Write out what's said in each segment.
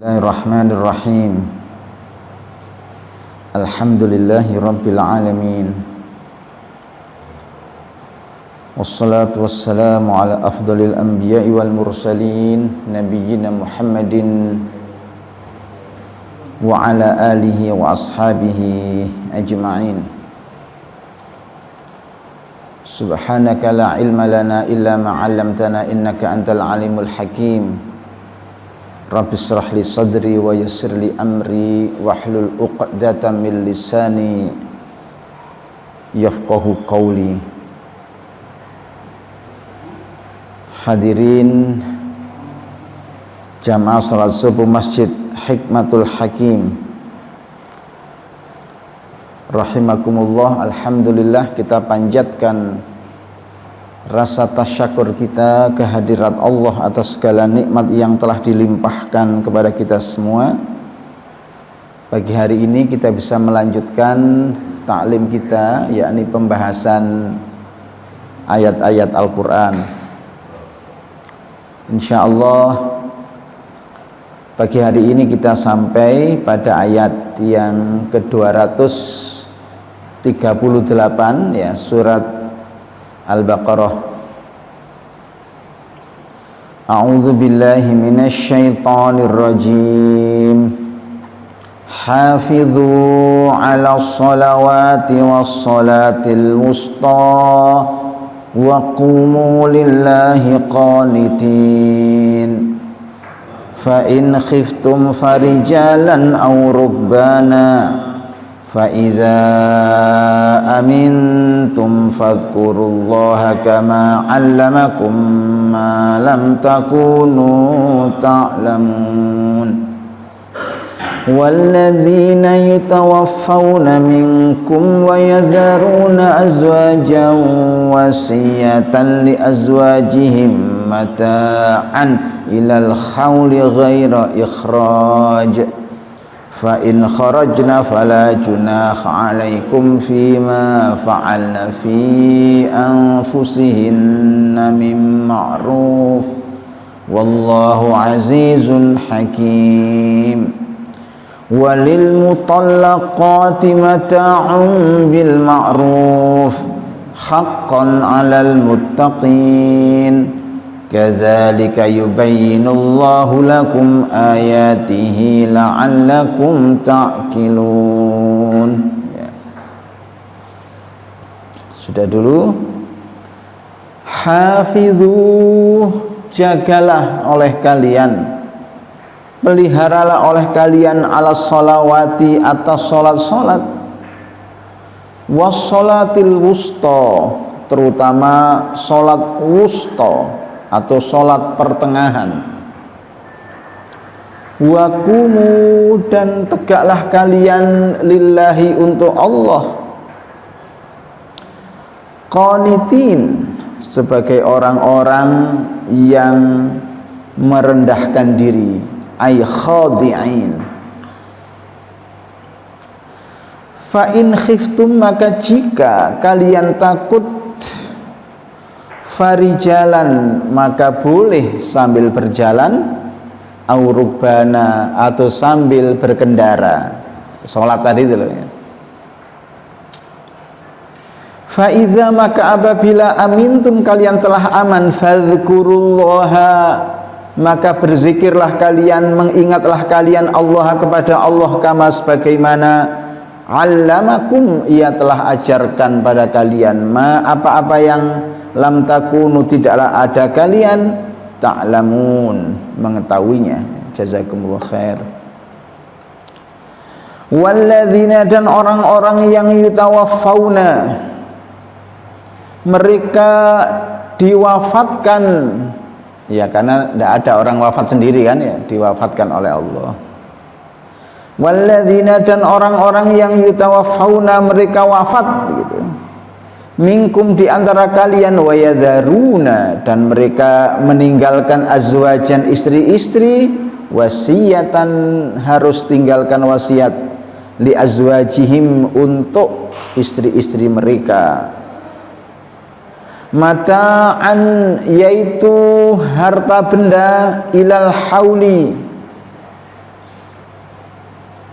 Bismillahirrahmanirrahim. Alhamdulillahi rabbil alamin. Wassalatu wassalamu ala afdalil anbiya'i wal mursalin nabiyyina Muhammadin wa ala alihi wa ashabihi ajma'in. Subhanaka la ilma lana illa ma 'allamtana innaka antal alimul hakim. Rabbi shrah li sadri wa yassir li amri wahlul 'uqdatam min lisani yafqahu qawli. Hadirin jamaah salat subuh Masjid Hikmatul Hakim rahimakumullah. Alhamdulillah, kita panjatkan rasa tasyakur kita kehadirat Allah atas segala nikmat yang telah dilimpahkan kepada kita semua. Pagi hari ini kita bisa melanjutkan taklim kita, yakni pembahasan ayat-ayat Al-Quran. Insyaallah pagi hari ini kita sampai pada ayat yang ke-238 ya, surat Al-Baqarah. A'udzu billahi minasy syaithanir rajim. Hafidzu 'alas salawati was salatil wusta wa qumu lillahi qanitin. Fa in khiftum farijalan aw rukbana فَإِذَا أَمِنْتُمْ فَاذْكُرُوا اللَّهَ كَمَا عَلَّمَكُمْ مَا لَمْ تَكُونُوا تَعْلَمُونَ وَالَّذِينَ يُتَوَفَّوْنَ مِنْكُمْ وَيَذَرُونَ أَزْوَاجًا وَصِيَّةً لِأَزْوَاجِهِمْ مَتَاعًا إِلَى الْحَوْلِ غَيْرَ إِخْرَاجٍ فَإِنْ خَرَجْنَا فَلَا جُنَاحَ عَلَيْكُمْ فِيمَا فَعَلْنَ فِي أَنفُسِهِنَّ مِنْ مَعْرُوفٍ وَاللَّهُ عَزِيزٌ حَكِيمٌ وَلِلْمُطَلَّقَاتِ مَتَاعٌ بِالْمَعْرُوفِ حَقًّا عَلَى الْمُتَّقِينَ Kadzalika yubayyinullahu lakum ayatihi la'allakum ta'qilun. Ya. Sudah dulu. Hafidhu, jagalah oleh kalian, peliharalah oleh kalian ala sholawati, atas salat-salat, was sholatil wusta, terutama salat wusta atau sholat pertengahan. Wa qumu, dan tegaklah kalian lillahi, untuk Allah, qanitin, sebagai orang-orang yang merendahkan diri, ay khadi'in. Fa in khiftum, maka jika kalian takut, farijalan, maka boleh sambil berjalan, au rukbana, atau sambil berkendara. Sholat tadi itu loh ya. Fa idza, maka apabila amintum, kalian telah aman, fadzkurullaha, maka berzikirlah kalian, mengingatlah kalian Allah, kepada Allah, kama, sebagaimana allamakum, ia telah ajarkan pada kalian, ma, apa-apa yang lam takunu, tidaklah ada kalian, ta'lamun, mengetahuinya. Jazakumullah khair. Walladzina, dan orang-orang yang yutawaffawna, mereka diwafatkan, ya, karena tidak ada orang wafat sendiri kan ya, diwafatkan oleh Allah. Walladzina, dan orang-orang yang yutawaffawna, mereka wafat gitu, minkum, di antara kalian, wa yadharuna, dan mereka meninggalkan azwajan, istri-istri, wasiyatan, harus tinggalkan wasiat, li azwajihim, untuk istri-istri mereka, mata'an, yaitu harta benda, ilal hauli,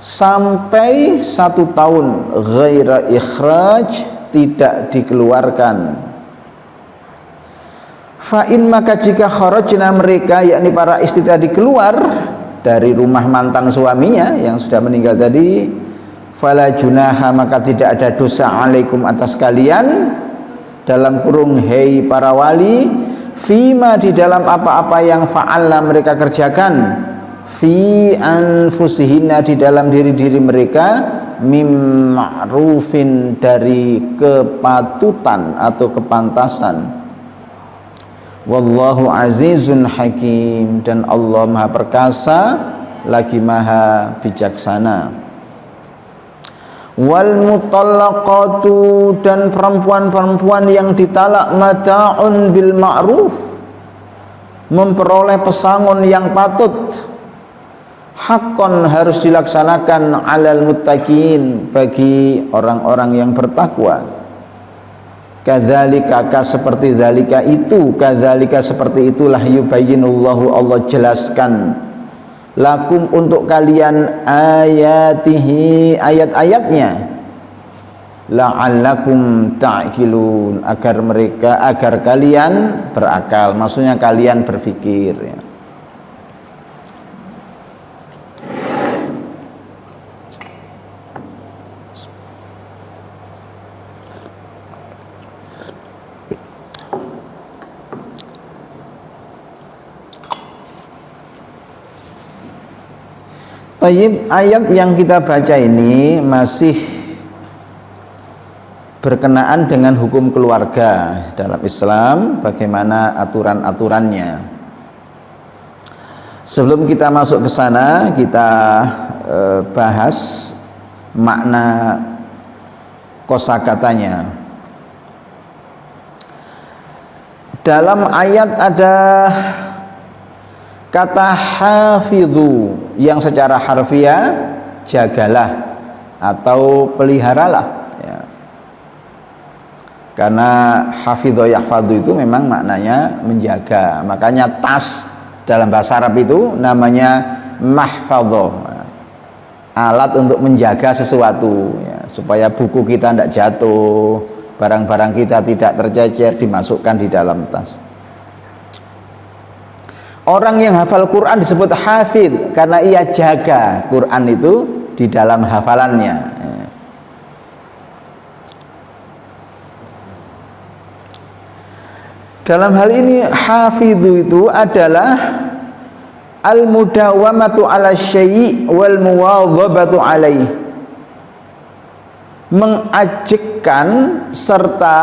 sampai 1 tahun ghaira ikhraj, tidak dikeluarkan. Fa'in maka jika kharajna mereka, yakni para istri tadi keluar dari rumah mantan suaminya yang sudah meninggal tadi, fala junaha maka tidak ada dosa alaikum atas kalian, dalam kurung hei para wali, fima di dalam apa-apa yang fa'alna mereka kerjakan, fi anfusihinna di dalam diri-diri mereka, mim ma'rufin dari kepatutan atau kepantasan. Wallahu azizun hakim, dan Allah maha perkasa lagi maha bijaksana. Wal mutallaqatu, dan perempuan-perempuan yang ditalak, mata'un bil ma'ruf, memperoleh pesangon yang patut, hakon harus dilaksanakan, alal muttaqin bagi orang-orang yang bertakwa. Kadzalika seperti zalika itu, kadzalika seperti itulah, yubayyinullahu Allah jelaskan, lakum untuk kalian, ayatihi ayat-ayatnya, la'allakum ta'qilun agar kalian berakal, maksudnya kalian berpikir ya. Tayyib, ayat yang kita baca ini masih berkenaan dengan hukum keluarga dalam Islam, bagaimana aturan-aturannya. Sebelum kita masuk ke sana, kita bahas makna kosakatanya. Dalam ayat ada kata hafidhu yang secara harfiah jagalah atau peliharalah ya. Karena hafidhu yahfadhu itu memang maknanya menjaga, makanya tas dalam bahasa Arab itu namanya mahfadho, alat untuk menjaga sesuatu ya, supaya buku kita tidak jatuh, barang-barang kita tidak tercecer, dimasukkan di dalam tas. Orang yang hafal Quran disebut hafidh karena ia jaga Quran itu di dalam hafalannya. Dalam hal ini hafidhu itu adalah al-mudawamatu ala syai' wal muwadhabatu alaih, mengajekkan serta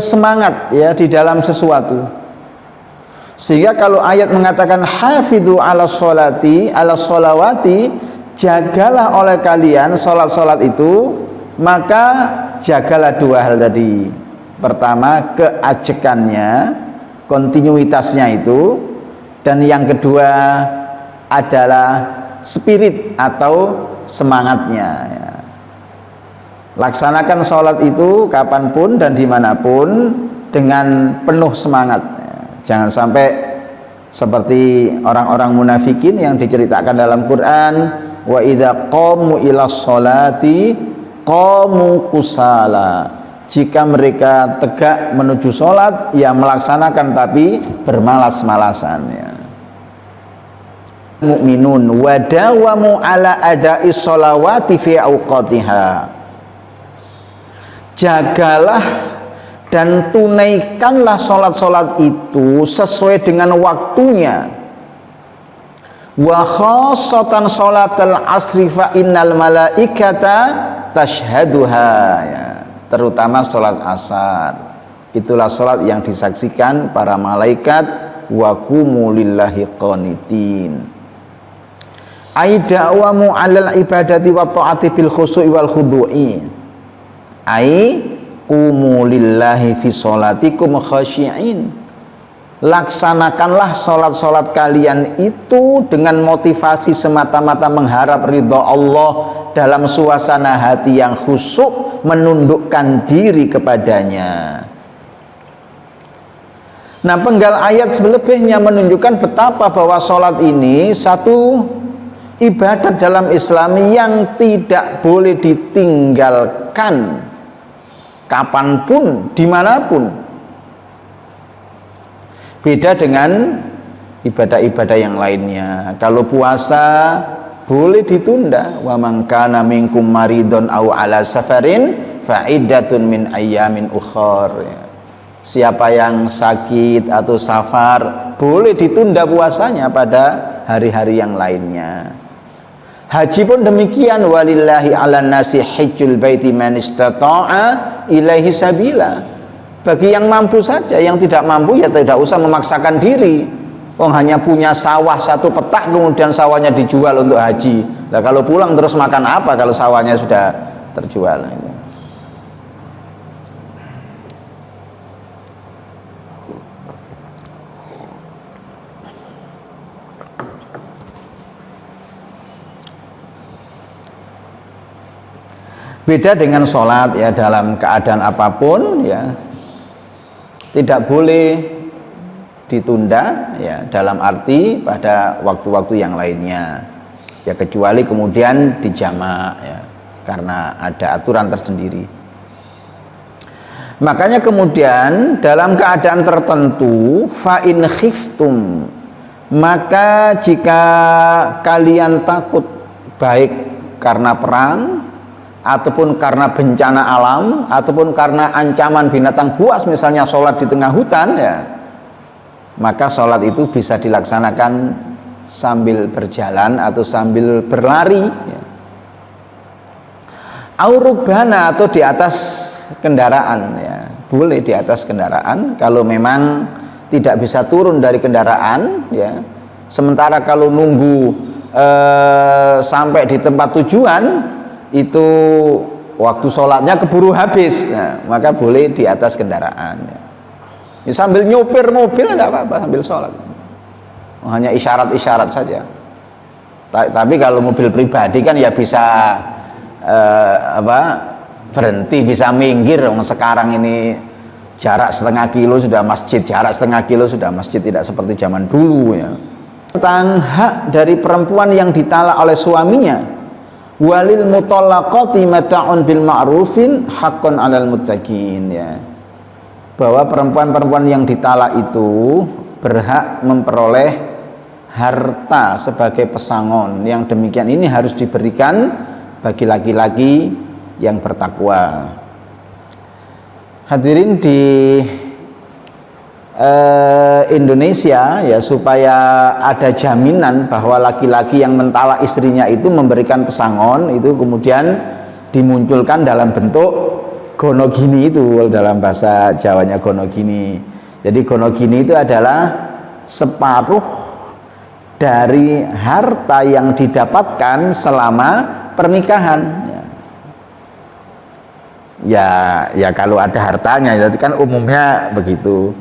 semangat ya di dalam sesuatu. Sehingga kalau ayat mengatakan hafidhu ala sholati ala sholawati, jagalah oleh kalian sholat-sholat itu, maka jagalah dua hal tadi. Pertama, keajekannya, kontinuitasnya itu, dan yang kedua adalah spirit atau semangatnya ya. Laksanakan sholat itu kapanpun dan dimanapun dengan penuh semangat. Jangan sampai seperti orang-orang munafikin yang diceritakan dalam Quran, wa idza qamu ila sholati qamu kusala, jika mereka tegak menuju sholat ya melaksanakan tapi bermalas-malasan ya. Mu'minun wa dawamu ala ada'i sholawati fi awqatiha, jagalah dan tunaikanlah sholat-sholat itu sesuai dengan waktunya. Wa khassatan sholatal asri fa innal malaikata tashhaduha ya. Terutama sholat asar, itulah sholat yang disaksikan para malaikat. Wa qumu lillahi qanitin, ai da'wamu 'alal ibadati wa ta'ati bil khusu'i wal khudu'i, ai qumu lillahi fi sholatikum khasyi'in, laksanakanlah sholat-sholat kalian itu dengan motivasi semata-mata mengharap ridha Allah, dalam suasana hati yang khusyuk, menundukkan diri kepadanya. Nah, penggal ayat selebihnya menunjukkan betapa bahwa sholat ini satu ibadat dalam Islam yang tidak boleh ditinggalkan kapanpun, dimanapun. Beda dengan ibadah-ibadah yang lainnya. Kalau puasa boleh ditunda. Wa man kana minkum maridun aw ala safarin fa iddatun min ayyamin ukhar. Siapa yang sakit atau safar boleh ditunda puasanya pada hari-hari yang lainnya. Haji pun demikian, walillahi 'alan nasi hajjul baiti man istata'a ilaihi sabila. Bagi yang mampu saja, yang tidak mampu ya tidak usah memaksakan diri. Hanya punya sawah satu petak kemudian sawahnya dijual untuk haji. Nah, kalau pulang terus makan apa kalau sawahnya sudah terjual? Beda dengan sholat ya, dalam keadaan apapun ya tidak boleh ditunda ya, dalam arti pada waktu-waktu yang lainnya ya, kecuali kemudian dijamak ya, karena ada aturan tersendiri. Makanya kemudian dalam keadaan tertentu fa in khiftum, maka jika kalian takut baik karena perang ataupun karena bencana alam ataupun karena ancaman binatang buas, misalnya sholat di tengah hutan ya, maka sholat itu bisa dilaksanakan sambil berjalan atau sambil berlari ya. Aurubana atau di atas kendaraan ya, boleh di atas kendaraan kalau memang tidak bisa turun dari kendaraan ya. Sementara kalau nunggu sampai di tempat tujuan itu waktu sholatnya keburu habis, nah, maka boleh di atas kendaraan ya. Ya, sambil nyopir mobil tidak apa-apa sambil sholat, hanya isyarat-isyarat saja. Tapi kalau mobil pribadi kan ya bisa berhenti, bisa minggir. Sekarang ini jarak setengah kilo sudah masjid, jarak setengah kilo sudah masjid, tidak seperti zaman dulu ya. Tentang hak dari perempuan yang ditalak oleh suaminya, walil mutallaqati mata'un bil ma'rufin haqqun 'alal muttaqin ya, bahwa perempuan-perempuan yang ditalak itu berhak memperoleh harta sebagai pesangon. Yang demikian ini harus diberikan bagi laki-laki yang bertakwa. Hadirin di Indonesia ya, supaya ada jaminan bahwa laki-laki yang mentalak istrinya itu memberikan pesangon, itu kemudian dimunculkan dalam bentuk gonogini, itu dalam bahasa Jawanya gonogini. Jadi gonogini itu adalah separuh dari harta yang didapatkan selama pernikahan ya kalau ada hartanya, jadi kan umumnya begitu.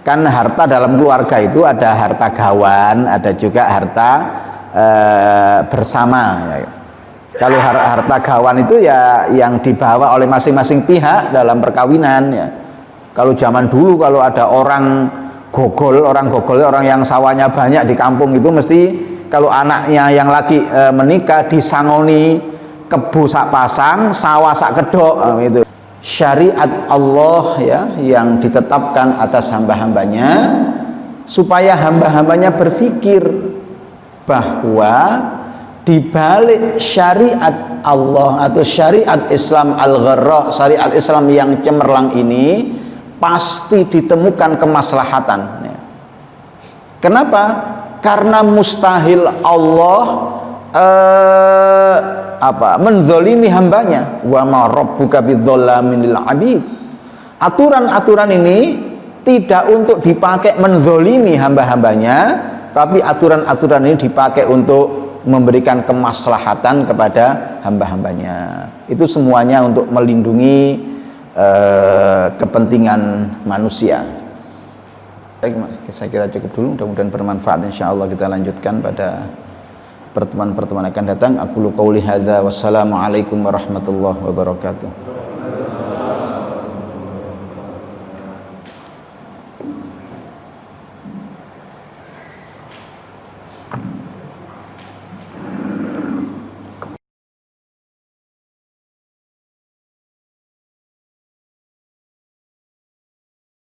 Kan harta dalam keluarga itu ada harta gawan, ada juga harta bersama ya. Kalau harta gawan itu ya yang dibawa oleh masing-masing pihak dalam perkawinan ya. Kalau zaman dulu kalau ada orang gogol, orang yang sawahnya banyak di kampung itu mesti kalau anaknya yang laki menikah disangoni kebu sak pasang, sawah sak kedok gitu. Syariat Allah ya yang ditetapkan atas hamba-hambanya supaya hamba-hambanya berpikir bahwa di balik syariat Allah atau syariat Islam al-gharra, syariat Islam yang cemerlang ini pasti ditemukan kemaslahatan ya. Kenapa? Karena mustahil Allah menzolimi hambanya. Wa ma rabbuka bidzallamin lil abid. Aturan-aturan ini tidak untuk dipakai menzolimi hamba-hambanya, tapi aturan-aturan ini dipakai untuk memberikan kemaslahatan kepada hamba-hambanya. Itu semuanya untuk melindungi kepentingan manusia. Saya kira cukup dulu, mudah-mudahan bermanfaat. Insyaallah kita lanjutkan pada pertemuan-pertemuan akan datang. Aku qauli hadza, wassalamualaikum warahmatullahi wabarakatuh.